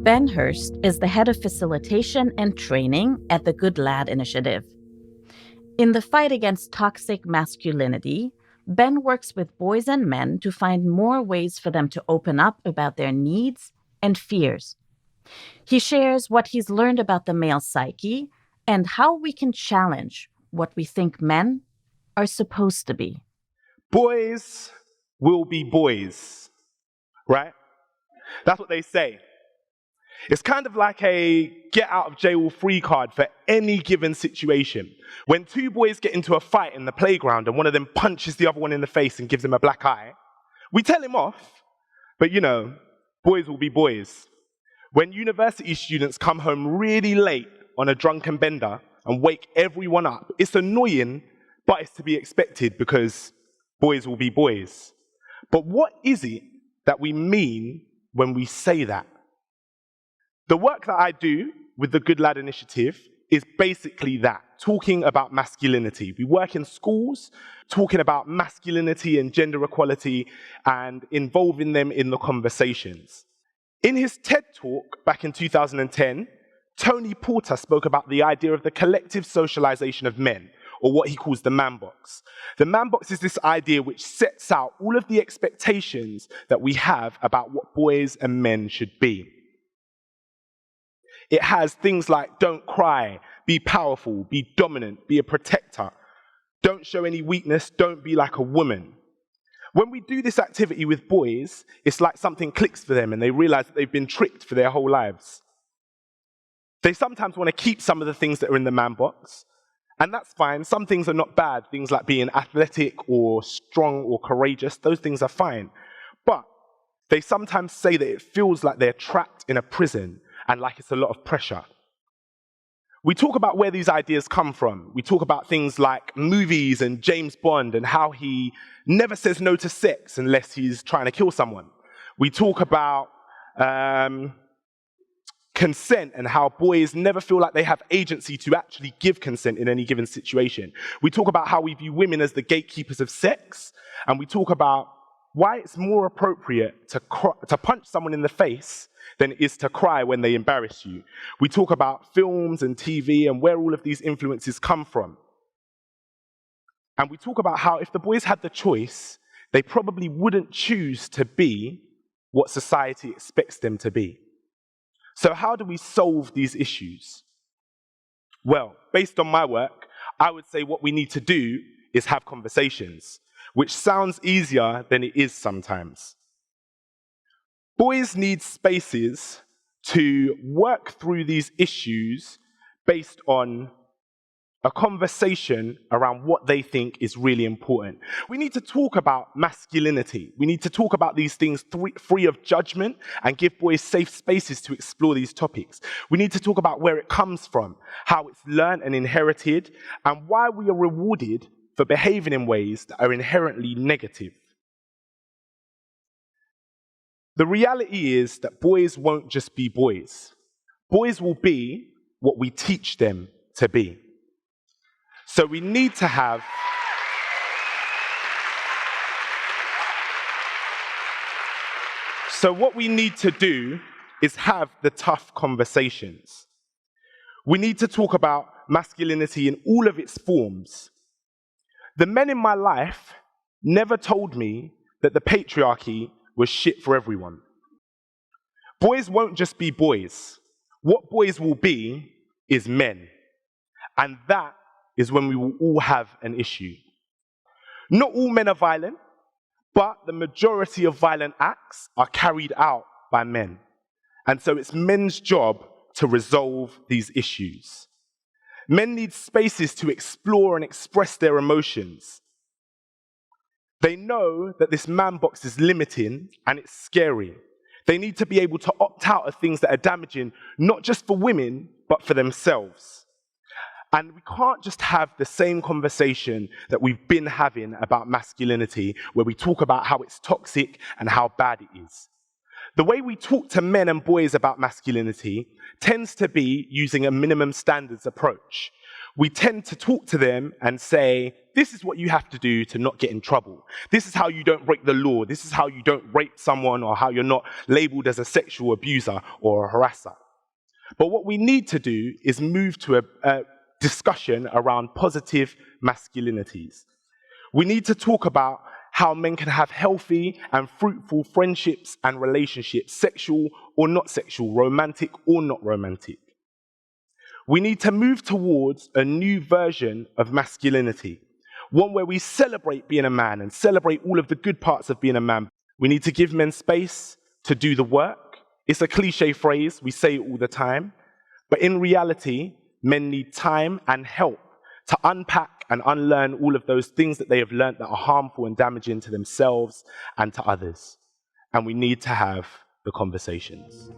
Ben Hurst is the head of facilitation and training at the Good Lad Initiative. In the fight against toxic masculinity, Ben works with boys and men to find more ways for them to open up about their needs and fears. He shares what he's learned about the male psyche and how we can challenge what we think men are supposed to be. Boys will be boys, right? That's what they say. It's kind of like a get out of jail free card for any given situation. When two boys get into a fight in the playground and one of them punches the other one in the face and gives him a black eye, we tell him off, but boys will be boys. When university students come home really late on a drunken bender and wake everyone up, it's annoying, but it's to be expected because boys will be boys. But what is it that we mean when we say that? The work that I do with the Good Lad Initiative is basically that, talking about masculinity. We work in schools, talking about masculinity and gender equality and involving them in the conversations. In his TED Talk back in 2010, Tony Porter spoke about the idea of the collective socialization of men, or what he calls the man box. The man box is this idea which sets out all of the expectations that we have about what boys and men should be. It has things like don't cry, be powerful, be dominant, be a protector, don't show any weakness, don't be like a woman. When we do this activity with boys, it's like something clicks for them and they realize that they've been tricked for their whole lives. They sometimes want to keep some of the things that are in the man box, and that's fine. Some things are not bad, things like being athletic or strong or courageous, those things are fine. But they sometimes say that it feels like they're trapped in a prison and like it's a lot of pressure. We talk about where these ideas come from. We talk about things like movies and James Bond and how he never says no to sex unless he's trying to kill someone. We talk about consent and how boys never feel like they have agency to actually give consent in any given situation. We talk about how we view women as the gatekeepers of sex, and we talk about why it's more appropriate to punch someone in the face than it is to cry when they embarrass you. We talk about films and TV and where all of these influences come from. And we talk about how if the boys had the choice, they probably wouldn't choose to be what society expects them to be. So how do we solve these issues? Well, based on my work, I would say what we need to do is have conversations, which sounds easier than it is sometimes. Boys need spaces to work through these issues based on a conversation around what they think is really important. We need to talk about masculinity. We need to talk about these things free of judgment and give boys safe spaces to explore these topics. We need to talk about where it comes from, how it's learned and inherited, and why we are rewarded for behaving in ways that are inherently negative. The reality is that boys won't just be boys. Boys will be what we teach them to be. So we need to have So what we need to do is have the tough conversations. We need to talk about masculinity in all of its forms. The men in my life never told me that the patriarchy was shit for everyone. Boys won't just be boys. What boys will be is men. And that is when we will all have an issue. Not all men are violent, but the majority of violent acts are carried out by men. And so it's men's job to resolve these issues. Men need spaces to explore and express their emotions. They know that this man box is limiting and it's scary. They need to be able to opt out of things that are damaging, not just for women, but for themselves. And we can't just have the same conversation that we've been having about masculinity, where we talk about how it's toxic and how bad it is. The way we talk to men and boys about masculinity tends to be using a minimum standards approach. We tend to talk to them and say, this is what you have to do to not get in trouble. This is how you don't break the law. This is how you don't rape someone, or how you're not labeled as a sexual abuser or a harasser. But what we need to do is move to a discussion around positive masculinities. We need to talk about how men can have healthy and fruitful friendships and relationships, sexual or not sexual, romantic or not romantic. We need to move towards a new version of masculinity, one where we celebrate being a man and celebrate all of the good parts of being a man. We need to give men space to do the work. It's a cliche phrase, we say it all the time, but in reality, men need time and help to unpack and unlearn all of those things that they have learned that are harmful and damaging to themselves and to others. And we need to have the conversations.